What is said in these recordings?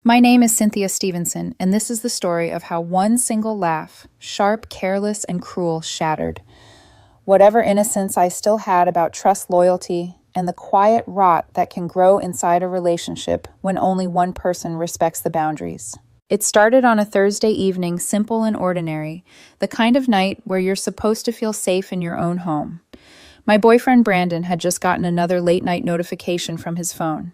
My name is Cynthia Stevenson, and this is the story of how one single laugh, sharp, careless, and cruel, shattered whatever innocence I still had about trust, loyalty, and the quiet rot that can grow inside a relationship when only one person respects the boundaries. It started on a Thursday evening, simple and ordinary, the kind of night where you're supposed to feel safe in your own home. My boyfriend Brandon had just gotten another late-night notification from his phone.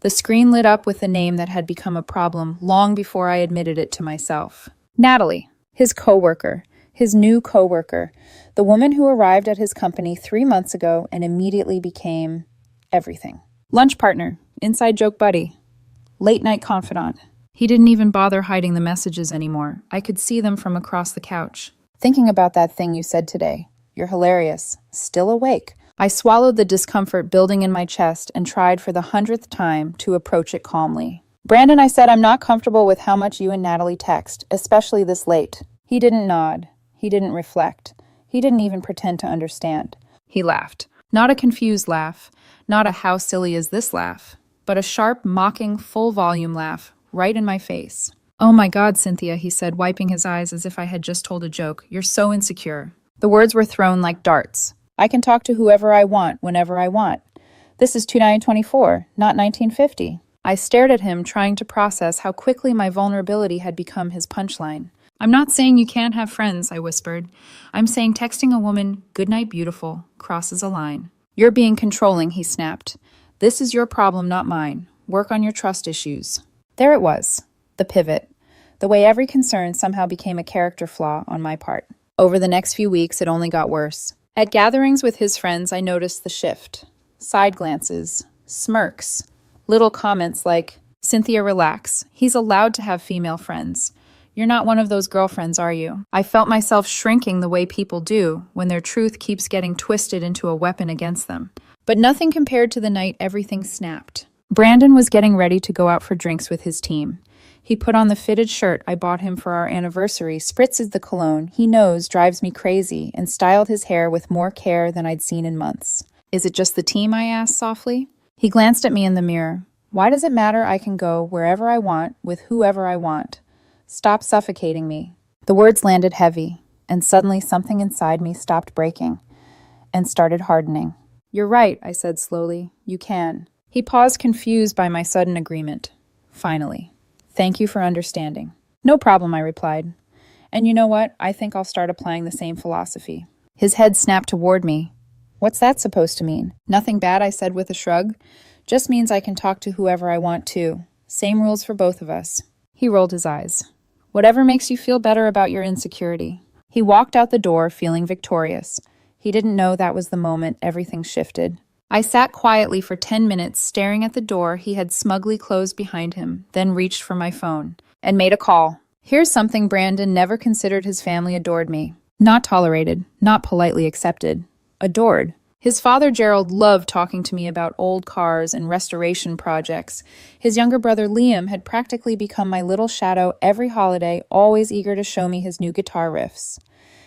The screen lit up with the name that had become a problem long before I admitted it to myself. Natalie, his coworker, his new coworker, the woman who arrived at his company 3 months ago and immediately became everything. Lunch partner, inside joke buddy, late-night confidant. He didn't even bother hiding the messages anymore. I could see them from across the couch. Thinking about that thing you said today. You're hilarious. Still awake. I swallowed the discomfort building in my chest and tried for the 100th time to approach it calmly. Brandon, I said, I'm not comfortable with how much you and Natalie text, especially this late. He didn't nod. He didn't reflect. He didn't even pretend to understand. He laughed. Not a confused laugh, not a how silly is this laugh, but a sharp, mocking, full-volume laugh right in my face. Oh my God, Cynthia, he said, wiping his eyes as if I had just told a joke. You're so insecure. The words were thrown like darts. I can talk to whoever I want, whenever I want. This is 2024, not 1950. I stared at him, trying to process how quickly my vulnerability had become his punchline. I'm not saying you can't have friends, I whispered. I'm saying texting a woman, "Good night, beautiful," crosses a line. You're being controlling, he snapped. This is your problem, not mine. Work on your trust issues. There it was, the pivot, the way every concern somehow became a character flaw on my part. Over the next few weeks, it only got worse. At gatherings with his friends, I noticed the shift. Side glances, smirks, little comments like, Cynthia, relax. He's allowed to have female friends. You're not one of those girlfriends, are you? I felt myself shrinking the way people do when their truth keeps getting twisted into a weapon against them. But nothing compared to the night everything snapped. Brandon was getting ready to go out for drinks with his team. He put on the fitted shirt I bought him for our anniversary, spritzes the cologne he knows drives me crazy, and styled his hair with more care than I'd seen in months. Is it just the team, I asked softly? He glanced at me in the mirror. Why does it matter? I can go wherever I want, with whoever I want. Stop suffocating me. The words landed heavy, and suddenly something inside me stopped breaking and started hardening. You're right, I said slowly. You can. He paused, confused by my sudden agreement. Finally. Thank you for understanding. No problem, I replied. And you know what? I think I'll start applying the same philosophy. His head snapped toward me. What's that supposed to mean? Nothing bad, I said with a shrug. Just means I can talk to whoever I want to. Same rules for both of us. He rolled his eyes. Whatever makes you feel better about your insecurity. He walked out the door feeling victorious. He didn't know that was the moment everything shifted. I sat quietly for 10 minutes, staring at the door he had smugly closed behind him, then reached for my phone and made a call. Here's something Brandon never considered his family adored me. Not tolerated, not politely accepted. Adored. His father, Gerald, loved talking to me about old cars and restoration projects. His younger brother, Liam, had practically become my little shadow every holiday, always eager to show me his new guitar riffs.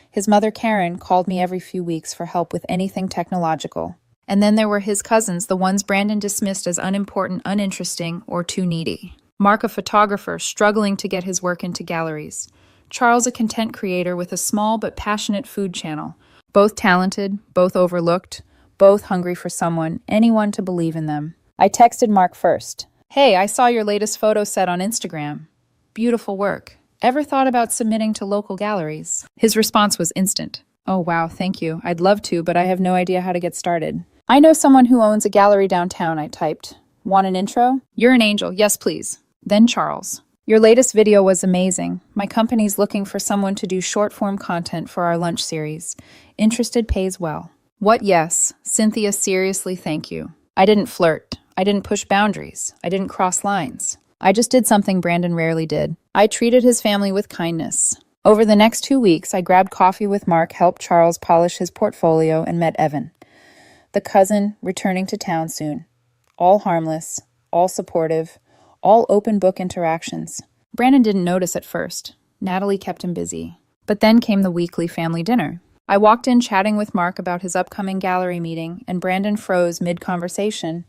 His mother, Karen, called me every few weeks for help with anything technological. And then there were his cousins, the ones Brandon dismissed as unimportant, uninteresting, or too needy. Mark, a photographer, struggling to get his work into galleries. Charles, a content creator with a small but passionate food channel. Both talented, both overlooked, both hungry for someone, anyone to believe in them. I texted Mark first. Hey, I saw your latest photo set on Instagram. Beautiful work. Ever thought about submitting to local galleries? His response was instant. Oh wow, thank you. I'd love to, but I have no idea how to get started. I know someone who owns a gallery downtown, I typed. Want an intro? You're an angel. Yes, please. Then Charles. Your latest video was amazing. My company's looking for someone to do short-form content for our lunch series. Interested pays well. What yes? Cynthia, seriously, thank you. I didn't flirt. I didn't push boundaries. I didn't cross lines. I just did something Brandon rarely did. I treated his family with kindness. Over the next 2 weeks, I grabbed coffee with Mark, helped Charles polish his portfolio, and met Evan, the cousin returning to town soon. All harmless, all supportive, all open book interactions. Brandon didn't notice at first. Natalie kept him busy. But then came the weekly family dinner. I walked in chatting with Mark about his upcoming gallery meeting, and Brandon froze mid-conversation,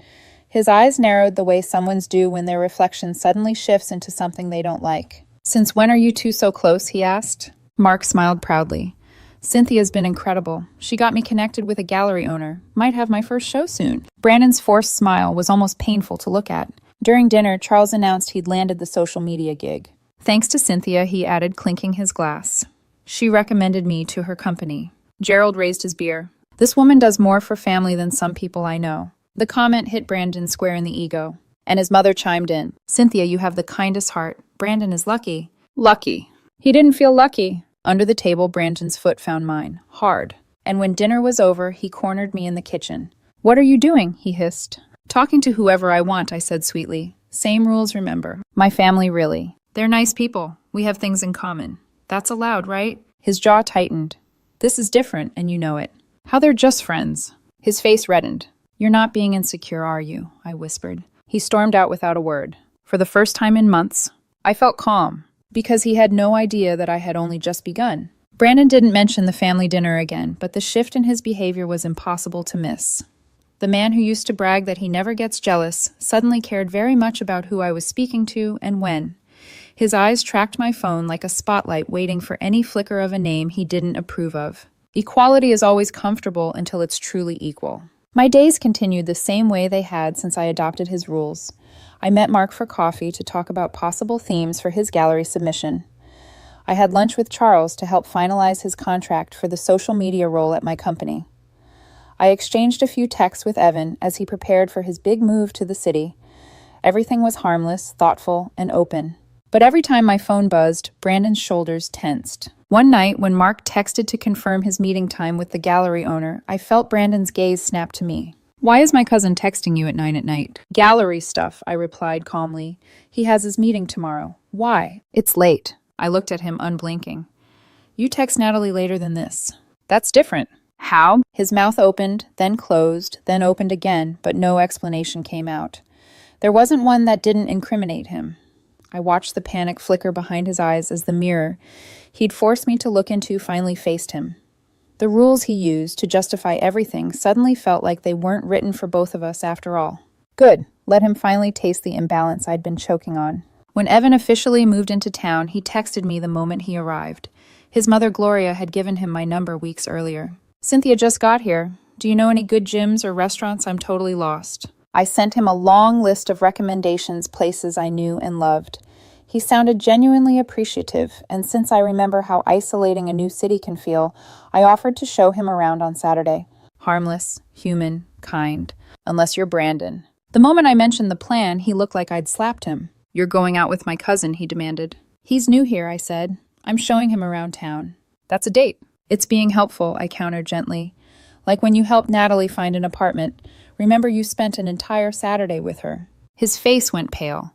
His eyes narrowed the way someone's do when their reflection suddenly shifts into something they don't like. "Since when are you two so close?" he asked. Mark smiled proudly. "Cynthia's been incredible. She got me connected with a gallery owner. Might have my first show soon." Brandon's forced smile was almost painful to look at. During dinner, Charles announced he'd landed the social media gig. "Thanks to Cynthia," he added, clinking his glass. "She recommended me to her company." Gerald raised his beer. "This woman does more for family than some people I know." The comment hit Brandon square in the ego, and his mother chimed in. "Cynthia, you have the kindest heart. Brandon is lucky." Lucky. He didn't feel lucky. Under the table, Brandon's foot found mine, hard. And when dinner was over, he cornered me in the kitchen. "What are you doing?" he hissed. "Talking to whoever I want," I said sweetly. "Same rules, remember. My family, really. They're nice people. We have things in common. That's allowed, right?" His jaw tightened. "This is different, and you know it. How they're just friends." His face reddened. "You're not being insecure, are you?" I whispered. He stormed out without a word. For the first time in months, I felt calm, because he had no idea that I had only just begun. Brandon didn't mention the family dinner again, but the shift in his behavior was impossible to miss. The man who used to brag that he never gets jealous suddenly cared very much about who I was speaking to and when. His eyes tracked my phone like a spotlight waiting for any flicker of a name he didn't approve of. Equality is always comfortable until it's truly equal. My days continued the same way they had since I adopted his rules. I met Mark for coffee to talk about possible themes for his gallery submission. I had lunch with Charles to help finalize his contract for the social media role at my company. I exchanged a few texts with Evan as he prepared for his big move to the city. Everything was harmless, thoughtful, and open. But every time my phone buzzed, Brandon's shoulders tensed. One night, when Mark texted to confirm his meeting time with the gallery owner, I felt Brandon's gaze snap to me. "Why is my cousin texting you at 9 at night?" "Gallery stuff," I replied calmly. "He has his meeting tomorrow." "Why?" "It's late." I looked at him unblinking. "You text Natalie later than this." "That's different." "How?" His mouth opened, then closed, then opened again, but no explanation came out. There wasn't one that didn't incriminate him. I watched the panic flicker behind his eyes as the mirror he'd forced me to look into finally faced him. The rules he used to justify everything suddenly felt like they weren't written for both of us after all. Good. Let him finally taste the imbalance I'd been choking on. When Evan officially moved into town, he texted me the moment he arrived. His mother Gloria had given him my number weeks earlier. "Cynthia just got here. Do you know any good gyms or restaurants? I'm totally lost." I sent him a long list of recommendations, places I knew and loved. He sounded genuinely appreciative, and since I remember how isolating a new city can feel, I offered to show him around on Saturday. Harmless, human, kind. Unless you're Brandon. The moment I mentioned the plan, he looked like I'd slapped him. "You're going out with my cousin," he demanded. "He's new here," I said. "I'm showing him around town." "That's a date." "It's being helpful," I countered gently. "Like when you helped Natalie find an apartment. Remember you spent an entire Saturday with her." His face went pale.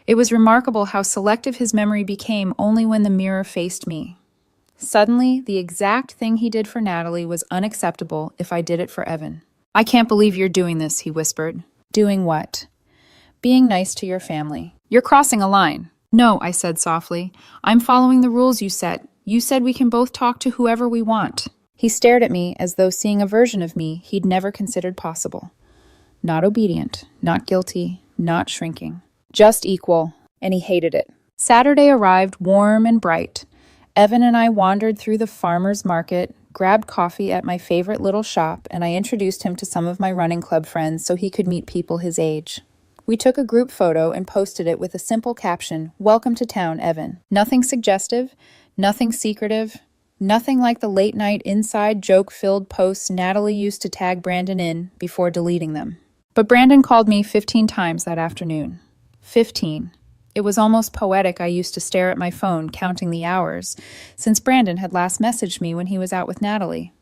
It was remarkable how selective his memory became only when the mirror faced me. Suddenly, the exact thing he did for Natalie was unacceptable if I did it for Evan. "I can't believe you're doing this," he whispered. "Doing what?" "Being nice to your family." "You're crossing a line." "No," I said softly. "I'm following the rules you set. You said we can both talk to whoever we want." He stared at me as though seeing a version of me he'd never considered possible. Not obedient, not guilty, not shrinking. Just equal, and he hated it. Saturday arrived warm and bright. Evan and I wandered through the farmer's market, grabbed coffee at my favorite little shop, and I introduced him to some of my running club friends so he could meet people his age. We took a group photo and posted it with a simple caption, "Welcome to town, Evan." Nothing suggestive, nothing secretive, nothing like the late-night inside joke-filled posts Natalie used to tag Brandon in before deleting them. But Brandon called me 15 times that afternoon. 15. It was almost poetic. I used to stare at my phone, counting the hours, since Brandon had last messaged me when he was out with Natalie.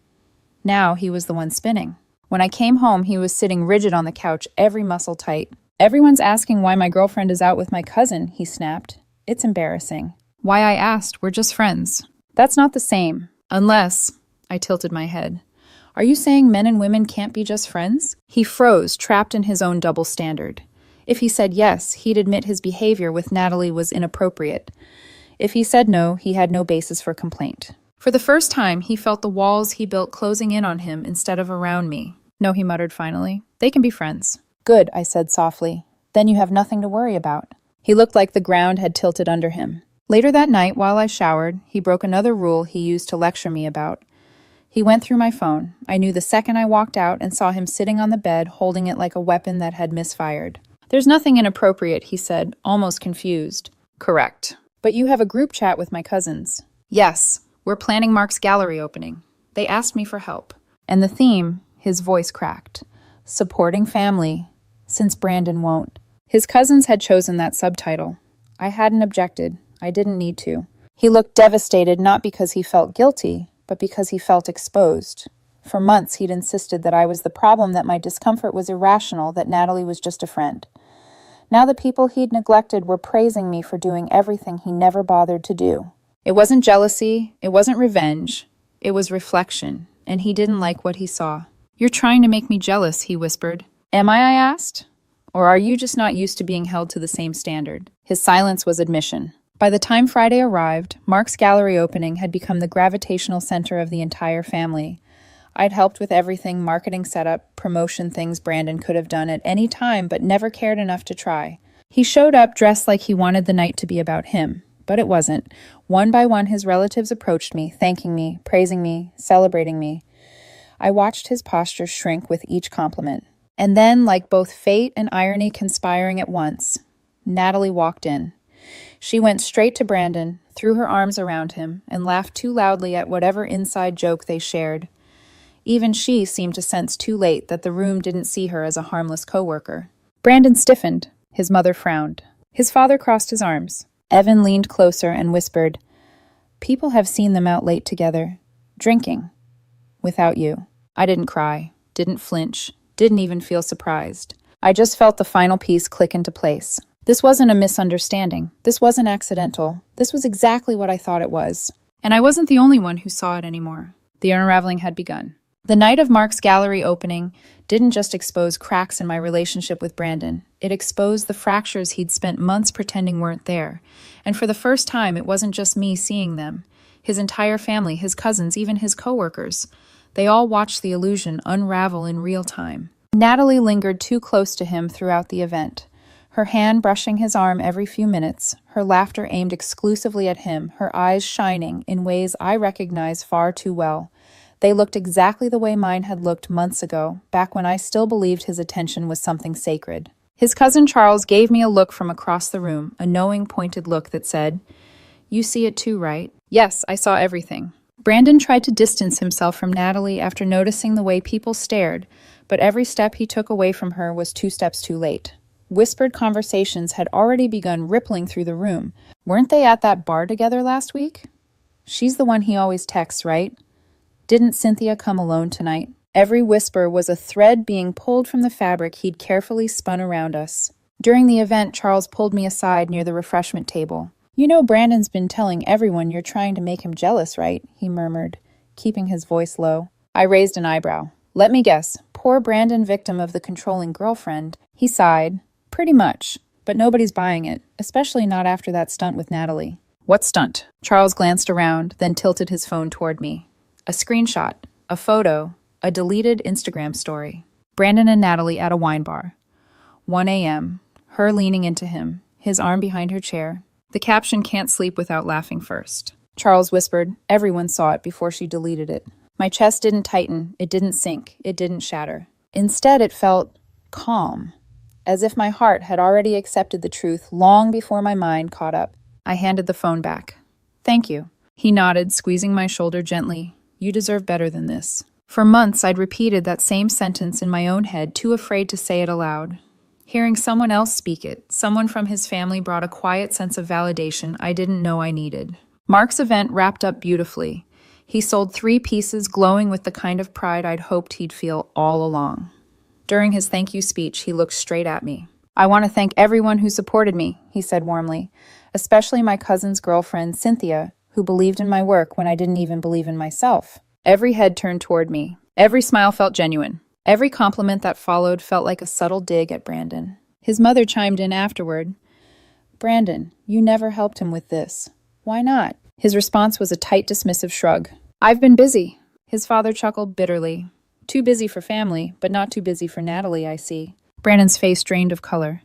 Now he was the one spinning. When I came home, he was sitting rigid on the couch, every muscle tight. "Everyone's asking why my girlfriend is out with my cousin," he snapped. "It's embarrassing." "Why?" I asked. "We're just friends." "That's not the same. Unless—" I tilted my head. "Are you saying men and women can't be just friends?" He froze, trapped in his own double standard. If he said yes, he'd admit his behavior with Natalie was inappropriate. If he said no, he had no basis for complaint. For the first time, he felt the walls he built closing in on him instead of around me. "No," he muttered finally. "They can be friends." Good, I said softly. Then you have nothing to worry about. He looked like the ground had tilted under him. Later that night, while I showered, he broke another rule he used to lecture me about. He went through my phone. I knew the second I walked out and saw him sitting on the bed, holding it like a weapon that had misfired. There's nothing inappropriate, he said, almost confused. Correct. But you have a group chat with my cousins. Yes, we're planning Mark's gallery opening. They asked me for help. And the theme, his voice cracked. Supporting family, since Brandon won't. His cousins had chosen that subtitle. I hadn't objected. I didn't need to. He looked devastated not because he felt guilty, but because he felt exposed. For months he'd insisted that I was the problem, that my discomfort was irrational, that Natalie was just a friend. Now the people he'd neglected were praising me for doing everything he never bothered to do. It wasn't jealousy, it wasn't revenge, it was reflection, and he didn't like what he saw. You're trying to make me jealous, he whispered. Am I asked? Or are you just not used to being held to the same standard? His silence was admission. By the time Friday arrived, Mark's gallery opening had become the gravitational center of the entire family. I'd helped with everything: marketing setup, promotion, things Brandon could have done at any time but never cared enough to try. He showed up dressed like he wanted the night to be about him, but it wasn't. One by one his relatives approached me, thanking me, praising me, celebrating me. I watched his posture shrink with each compliment. And then, like both fate and irony conspiring at once, Natalie walked in. She went straight to Brandon, threw her arms around him, and laughed too loudly at whatever inside joke they shared. Even she seemed to sense too late that the room didn't see her as a harmless coworker. Brandon stiffened. His mother frowned. His father crossed his arms. Evan leaned closer and whispered, "People have seen them out late together, drinking, without you." I didn't cry, didn't flinch, didn't even feel surprised. I just felt the final piece click into place. This wasn't a misunderstanding. This wasn't accidental. This was exactly what I thought it was. And I wasn't the only one who saw it anymore. The unraveling had begun. The night of Mark's gallery opening didn't just expose cracks in my relationship with Brandon. It exposed the fractures he'd spent months pretending weren't there. And for the first time, it wasn't just me seeing them. His entire family, his cousins, even his coworkers. They all watched the illusion unravel in real time. Natalie lingered too close to him throughout the event, her hand brushing his arm every few minutes, her laughter aimed exclusively at him, her eyes shining in ways I recognized far too well. They looked exactly the way mine had looked months ago, back when I still believed his attention was something sacred. His cousin Charles gave me a look from across the room, a knowing, pointed look that said, "You see it too, right?" Yes, I saw everything. Brandon tried to distance himself from Natalie after noticing the way people stared, but every step he took away from her was 2 steps too late. Whispered conversations had already begun rippling through the room. Weren't they at that bar together last week? She's the one he always texts, right? Didn't Cynthia come alone tonight? Every whisper was a thread being pulled from the fabric he'd carefully spun around us. During the event, Charles pulled me aside near the refreshment table. "You know Brandon's been telling everyone you're trying to make him jealous, right?" he murmured, keeping his voice low. I raised an eyebrow. "Let me guess. Poor Brandon, victim of the controlling girlfriend." He sighed. "Pretty much. But nobody's buying it, especially not after that stunt with Natalie." "What stunt?" Charles glanced around, then tilted his phone toward me. A screenshot, a photo, a deleted Instagram story. Brandon and Natalie at a wine bar. 1 a.m., her leaning into him, his arm behind her chair. The caption, "Can't sleep without laughing first." Charles whispered. Everyone saw it before she deleted it. My chest didn't tighten, it didn't sink, it didn't shatter. Instead, it felt calm, as if my heart had already accepted the truth long before my mind caught up. I handed the phone back. "Thank you." He nodded, squeezing my shoulder gently. "You deserve better than this." For months, I'd repeated that same sentence in my own head, too afraid to say it aloud. Hearing someone else speak it, someone from his family, brought a quiet sense of validation I didn't know I needed. Mark's event wrapped up beautifully. He sold 3 pieces, glowing with the kind of pride I'd hoped he'd feel all along. During his thank you speech, he looked straight at me. "I want to thank everyone who supported me," he said warmly, "especially my cousin's girlfriend, Cynthia, who believed in my work when I didn't even believe in myself." Every head turned toward me. Every smile felt genuine. Every compliment that followed felt like a subtle dig at Brandon. His mother chimed in afterward. "Brandon, you never helped him with this. Why not?" His response was a tight, dismissive shrug. "I've been busy." His father chuckled bitterly. "Too busy for family, but not too busy for Natalie, I see." Brandon's face drained of color.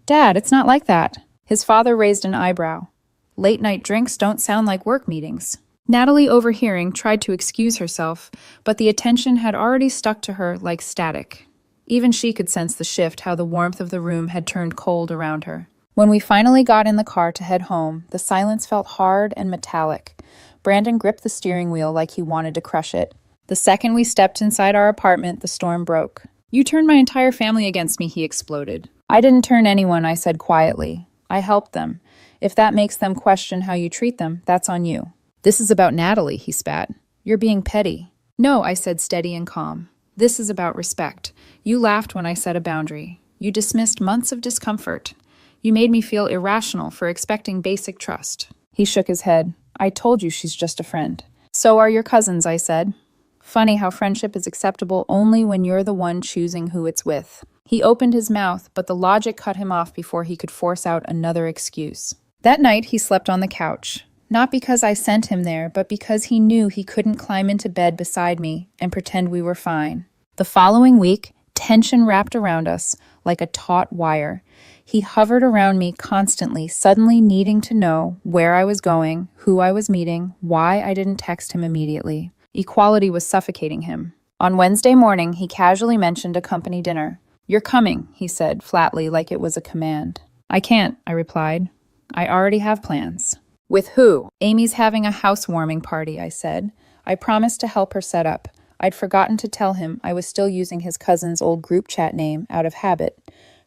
Dad, it's not like that. His father raised an eyebrow. Late-night drinks don't sound like work meetings. Natalie, overhearing, tried to excuse herself, but the attention had already stuck to her like static. Even she could sense the shift, how the warmth of the room had turned cold around her. When we finally got in the car to head home, the silence felt hard and metallic. Brandon gripped the steering wheel like he wanted to crush it. The second we stepped inside our apartment, the storm broke. You turned my entire family against me, he exploded. I didn't turn anyone, I said quietly. I helped them. If that makes them question how you treat them, that's on you. This is about Natalie, he spat. You're being petty. No, I said steady and calm. This is about respect. You laughed when I set a boundary. You dismissed months of discomfort. You made me feel irrational for expecting basic trust. He shook his head. I told you she's just a friend. So are your cousins, I said. Funny how friendship is acceptable only when you're the one choosing who it's with. He opened his mouth, but the logic cut him off before he could force out another excuse. That night, he slept on the couch. Not because I sent him there, but because he knew he couldn't climb into bed beside me and pretend we were fine. The following week, tension wrapped around us like a taut wire. He hovered around me constantly, suddenly needing to know where I was going, who I was meeting, why I didn't text him immediately. Equality was suffocating him. On Wednesday morning, he casually mentioned a company dinner. You're coming, he said, flatly, like it was a command. I can't, I replied. I already have plans. With who? Amy's having a housewarming party, I said. I promised to help her set up. I'd forgotten to tell him I was still using his cousin's old group chat name out of habit.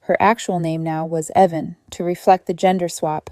Her actual name now was Evan, to reflect the gender swap.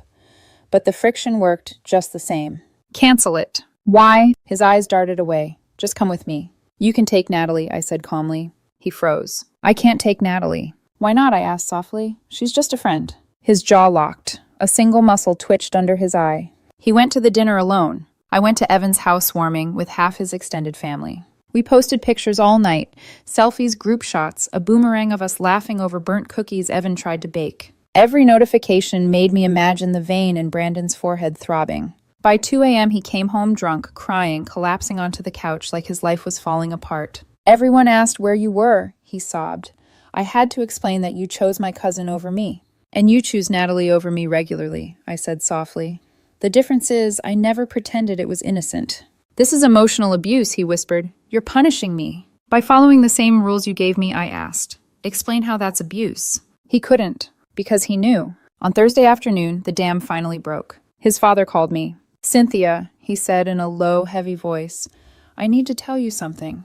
But the friction worked just the same. Cancel it. Why? His eyes darted away. Just come with me. You can take Natalie, I said calmly. He froze. I can't take Natalie. Why not? I asked softly. She's just a friend. His jaw locked. A single muscle twitched under his eye. He went to the dinner alone. I went to Evan's housewarming with half his extended family. We posted pictures all night, selfies, group shots, a boomerang of us laughing over burnt cookies Evan tried to bake. Every notification made me imagine the vein in Brandon's forehead throbbing. By 2 a.m. he came home drunk, crying, collapsing onto the couch like his life was falling apart. Everyone asked where you were, he sobbed. I had to explain that you chose my cousin over me. And you choose Natalie over me regularly, I said softly. The difference is, I never pretended it was innocent. This is emotional abuse, he whispered. You're punishing me. By following the same rules you gave me, I asked. Explain how that's abuse. He couldn't, because he knew. On Thursday afternoon, the dam finally broke. His father called me. Cynthia, he said in a low, heavy voice, I need to tell you something.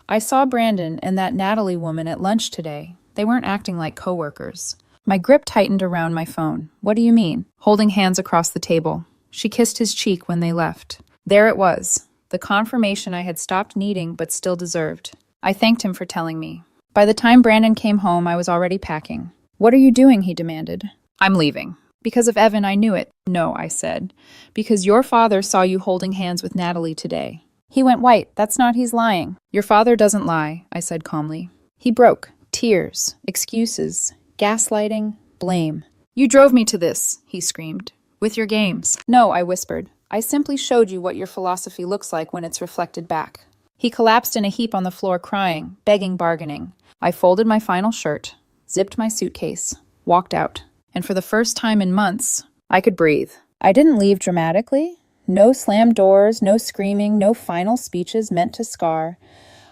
I saw Brandon and that Natalie woman at lunch today. They weren't acting like coworkers. My grip tightened around my phone. What do you mean? Holding hands across the table. She kissed his cheek when they left. There it was, the confirmation I had stopped needing but still deserved. I thanked him for telling me. By the time Brandon came home, I was already packing. What are you doing? He demanded. I'm leaving. Because of Evan, I knew it. No, I said. Because your father saw you holding hands with Natalie today. He went white. That's not he's lying. Your father doesn't lie, I said calmly. He broke. Tears, excuses, gaslighting, blame. You drove me to this, he screamed. With your games. No, I whispered. I simply showed you what your philosophy looks like when it's reflected back. He collapsed in a heap on the floor crying, begging, bargaining. I folded my final shirt, zipped my suitcase, walked out. And for the first time in months, I could breathe. I didn't leave dramatically. No slammed doors, no screaming, no final speeches meant to scar.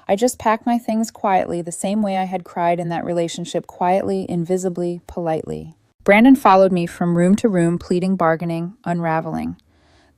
I just packed my things quietly, the same way I had cried in that relationship, quietly, invisibly, politely. Brandon followed me from room to room, pleading, bargaining, unraveling.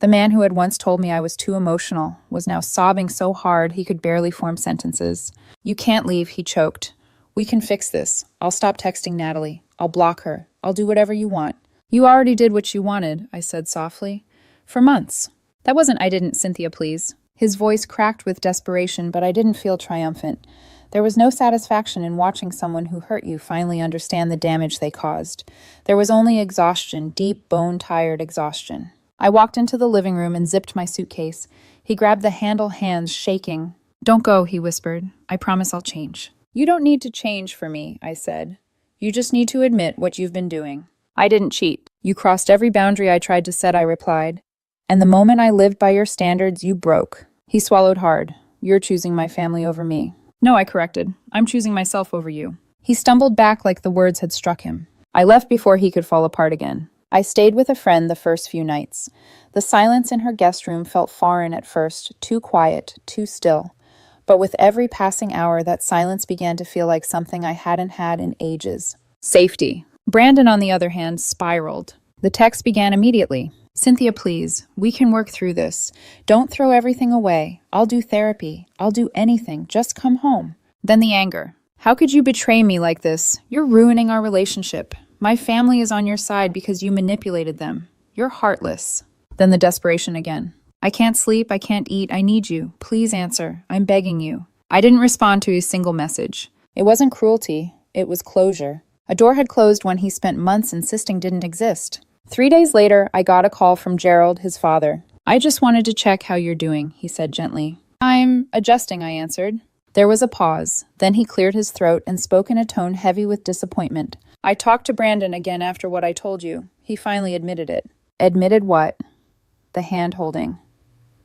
The man who had once told me I was too emotional was now sobbing so hard he could barely form sentences. You can't leave, he choked. We can fix this. I'll stop texting Natalie. I'll block her. I'll do whatever you want. You already did what you wanted, I said softly. For months. That wasn't I didn't, Cynthia, please. His voice cracked with desperation, but I didn't feel triumphant. There was no satisfaction in watching someone who hurt you finally understand the damage they caused. There was only exhaustion, deep, bone-tired exhaustion. I walked into the living room and zipped my suitcase. He grabbed the handle, hands shaking. Don't go, he whispered. I promise I'll change. You don't need to change for me, I said. You just need to admit what you've been doing. I didn't cheat. You crossed every boundary I tried to set, I replied. And the moment I lived by your standards, you broke. He swallowed hard. You're choosing my family over me. No, I corrected. I'm choosing myself over you. He stumbled back like the words had struck him. I left before he could fall apart again. I stayed with a friend the first few nights. The silence in her guest room felt foreign at first, too quiet, too still. But with every passing hour, that silence began to feel like something I hadn't had in ages. Safety. Brandon, on the other hand, spiraled. The text began immediately. Cynthia, please, we can work through this. Don't throw everything away. I'll do therapy. I'll do anything. Just come home. Then the anger. How could you betray me like this? You're ruining our relationship. My family is on your side because you manipulated them. You're heartless. Then the desperation again. I can't sleep. I can't eat. I need you. Please answer. I'm begging you. I didn't respond to his single message. It wasn't cruelty. It was closure. A door had closed when he spent months insisting didn't exist. 3 days later, I got a call from Gerald, his father. I just wanted to check how you're doing, he said gently. I'm adjusting, I answered. There was a pause. Then he cleared his throat and spoke in a tone heavy with disappointment. I talked to Brandon again after what I told you. He finally admitted it. Admitted what? The hand-holding.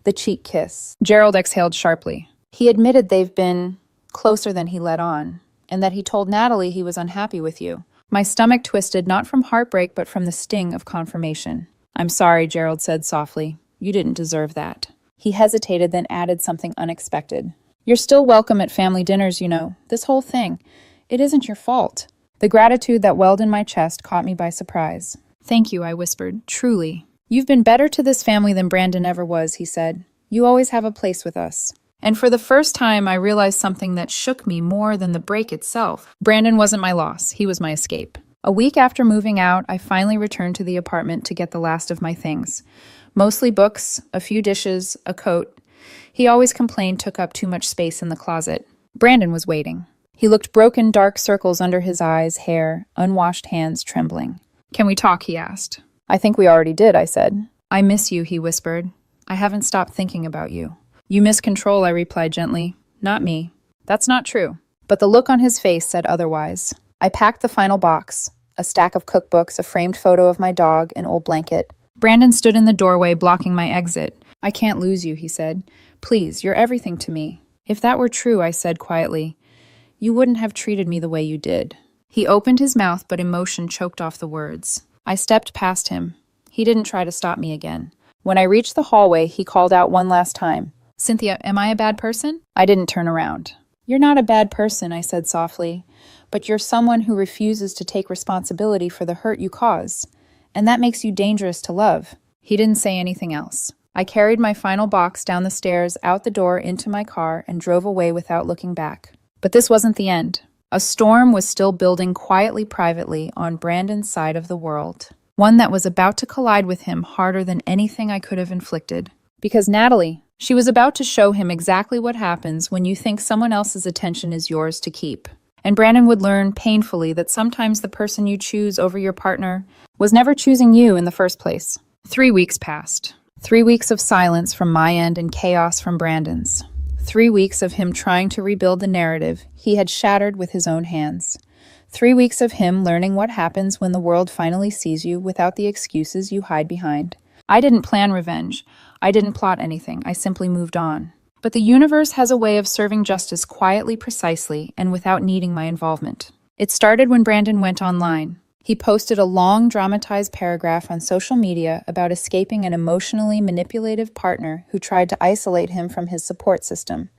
The cheek kiss. Gerald exhaled sharply. He admitted they've been closer than he let on, and that he told Natalie he was unhappy with you. My stomach twisted, not from heartbreak, but from the sting of confirmation. I'm sorry, Gerald said softly. You didn't deserve that. He hesitated, then added something unexpected. You're still welcome at family dinners, you know. This whole thing. It isn't your fault. The gratitude that welled in my chest caught me by surprise. Thank you, I whispered. Truly. You've been better to this family than Brandon ever was, he said. You always have a place with us. And for the first time, I realized something that shook me more than the break itself. Brandon wasn't my loss. He was my escape. A week after moving out, I finally returned to the apartment to get the last of my things. Mostly books, a few dishes, a coat. He always complained took up too much space in the closet. Brandon was waiting. He looked broken, dark circles under his eyes, hair, unwashed hands trembling. Can we talk, he asked. I think we already did, I said. I miss you, he whispered. I haven't stopped thinking about you. You miss control, I replied gently. Not me. That's not true. But the look on his face said otherwise. I packed the final box, a stack of cookbooks, a framed photo of my dog, an old blanket. Brandon stood in the doorway, blocking my exit. I can't lose you, he said. Please, you're everything to me. If that were true, I said quietly, you wouldn't have treated me the way you did. He opened his mouth, but emotion choked off the words. I stepped past him. He didn't try to stop me again. When I reached the hallway, he called out one last time. Cynthia, am I a bad person? I didn't turn around. You're not a bad person, I said softly, but you're someone who refuses to take responsibility for the hurt you cause, and that makes you dangerous to love. He didn't say anything else. I carried my final box down the stairs, out the door, into my car, and drove away without looking back. But this wasn't the end. A storm was still building quietly, privately, on Brandon's side of the world. One that was about to collide with him harder than anything I could have inflicted. Because Natalie, she was about to show him exactly what happens when you think someone else's attention is yours to keep. And Brandon would learn painfully that sometimes the person you choose over your partner was never choosing you in the first place. 3 weeks passed. 3 weeks of silence from my end and chaos from Brandon's. 3 weeks of him trying to rebuild the narrative he had shattered with his own hands. 3 weeks of him learning what happens when the world finally sees you without the excuses you hide behind. I didn't plan revenge. I didn't plot anything. I simply moved on. But the universe has a way of serving justice quietly, precisely, and without needing my involvement. It started when Brandon went online. He posted a long, dramatized paragraph on social media about escaping an emotionally manipulative partner who tried to isolate him from his support system.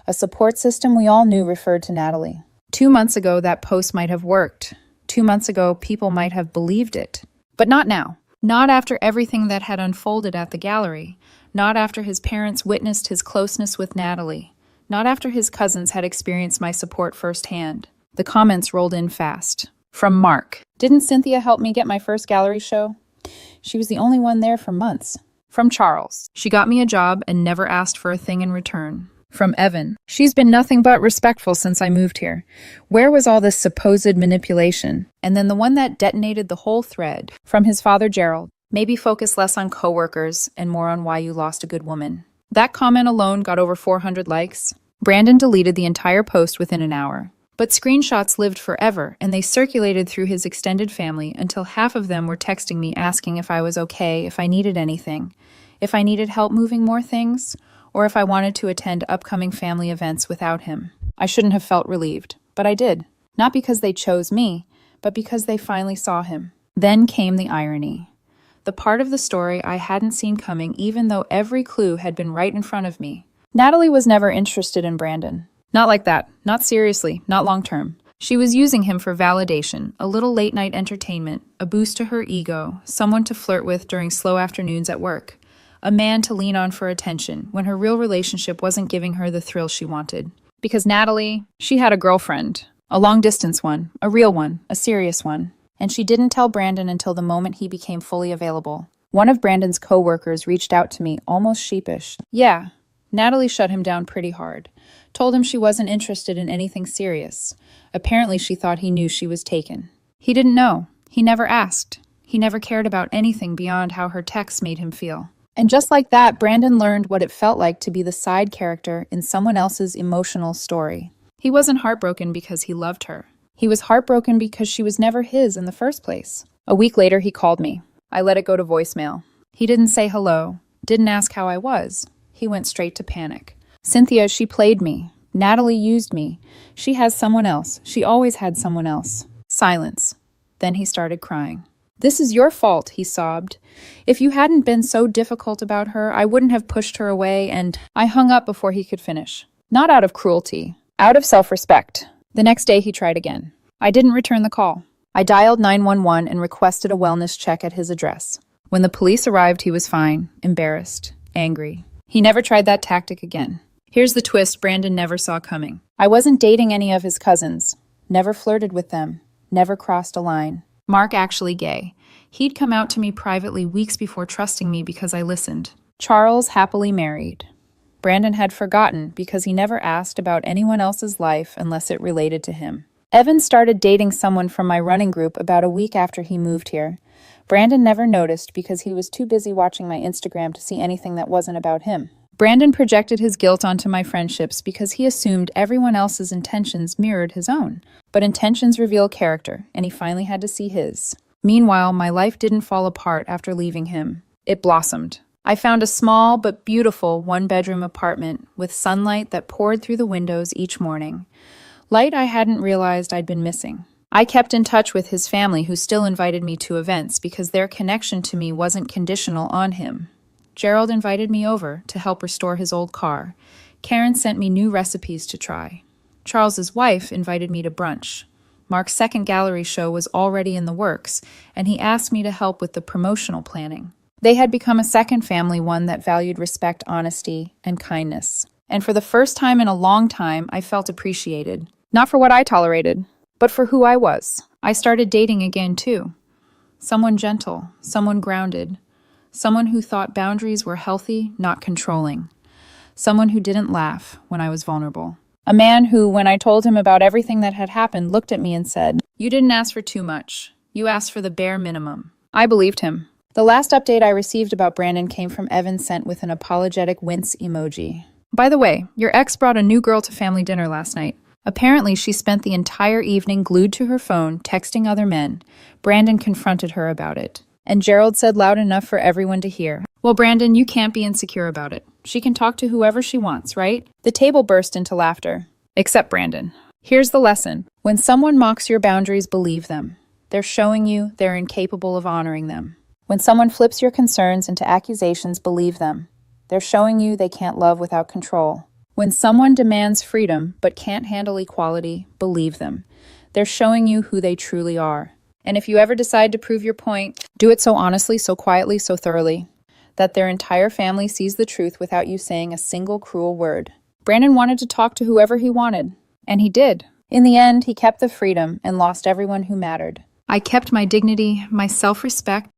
A support system we all knew referred to Natalie. 2 months ago, that post might have worked. 2 months ago, people might have believed it. But not now. Not after everything that had unfolded at the gallery. Not after his parents witnessed his closeness with Natalie. Not after his cousins had experienced my support firsthand. The comments rolled in fast. From Mark. Didn't Cynthia help me get my first gallery show? She was the only one there for months. From Charles. She got me a job and never asked for a thing in return. From Evan. She's been nothing but respectful since I moved here. Where was all this supposed manipulation? And then the one that detonated the whole thread. From his father, Gerald. Maybe focus less on coworkers and more on why you lost a good woman. That comment alone got over 400 likes. Brandon deleted the entire post within an hour. But screenshots lived forever, and they circulated through his extended family until half of them were texting me asking if I was okay, if I needed anything, if I needed help moving more things, or if I wanted to attend upcoming family events without him. I shouldn't have felt relieved, but I did. Not because they chose me, but because they finally saw him. Then came the irony. The part of the story I hadn't seen coming, even though every clue had been right in front of me. Natalie was never interested in Brandon. Not like that. Not seriously. Not long term. She was using him for validation, a little late-night entertainment, a boost to her ego, someone to flirt with during slow afternoons at work, a man to lean on for attention when her real relationship wasn't giving her the thrill she wanted. Because Natalie, she had a girlfriend, a long-distance one, a real one, a serious one, and she didn't tell Brandon until the moment he became fully available. One of Brandon's co-workers reached out to me, almost sheepish. Yeah, Natalie shut him down pretty hard. Told him she wasn't interested in anything serious. Apparently she thought he knew she was taken. He didn't know. He never asked. He never cared about anything beyond how her texts made him feel. And just like that, Brandon learned what it felt like to be the side character in someone else's emotional story. He wasn't heartbroken because he loved her. He was heartbroken because she was never his in the first place. A week later, he called me. I let it go to voicemail. He didn't say hello, didn't ask how I was. He went straight to panic. Cynthia, she played me. Natalie used me. She has someone else. She always had someone else. Silence. Then he started crying. This is your fault, he sobbed. If you hadn't been so difficult about her, I wouldn't have pushed her away, and I hung up before he could finish. Not out of cruelty, out of self-respect. The next day he tried again. I didn't return the call. I dialed 911 and requested a wellness check at his address. When the police arrived, he was fine, embarrassed, angry. He never tried that tactic again. Here's the twist Brandon never saw coming. I wasn't dating any of his cousins. Never flirted with them. Never crossed a line. Mark actually gay. He'd come out to me privately weeks before trusting me because I listened. Charles happily married. Brandon had forgotten because he never asked about anyone else's life unless it related to him. Evan started dating someone from my running group about a week after he moved here. Brandon never noticed because he was too busy watching my Instagram to see anything that wasn't about him. Brandon projected his guilt onto my friendships because he assumed everyone else's intentions mirrored his own. But intentions reveal character, and he finally had to see his. Meanwhile, my life didn't fall apart after leaving him. It blossomed. I found a small but beautiful one-bedroom apartment with sunlight that poured through the windows each morning. Light I hadn't realized I'd been missing. I kept in touch with his family, who still invited me to events because their connection to me wasn't conditional on him. Gerald invited me over to help restore his old car. Karen sent me new recipes to try. Charles's wife invited me to brunch. Mark's second gallery show was already in the works, and he asked me to help with the promotional planning. They had become a second family, one that valued respect, honesty, and kindness. And for the first time in a long time, I felt appreciated. Not for what I tolerated, but for who I was. I started dating again, too. Someone gentle, someone grounded, someone who thought boundaries were healthy, not controlling. Someone who didn't laugh when I was vulnerable. A man who, when I told him about everything that had happened, looked at me and said, "You didn't ask for too much. You asked for the bare minimum." I believed him. The last update I received about Brandon came from Evan, sent with an apologetic wince emoji. By the way, your ex brought a new girl to family dinner last night. Apparently, she spent the entire evening glued to her phone, texting other men. Brandon confronted her about it. And Gerald said loud enough for everyone to hear, "Well, Brandon, you can't be insecure about it. She can talk to whoever she wants, right?" The table burst into laughter. Except Brandon. Here's the lesson. When someone mocks your boundaries, believe them. They're showing you they're incapable of honoring them. When someone flips your concerns into accusations, believe them. They're showing you they can't love without control. When someone demands freedom but can't handle equality, believe them. They're showing you who they truly are. And if you ever decide to prove your point, do it so honestly, so quietly, so thoroughly, that their entire family sees the truth without you saying a single cruel word. Brandon wanted to talk to whoever he wanted, and he did. In the end, he kept the freedom and lost everyone who mattered. I kept my dignity, my self-respect,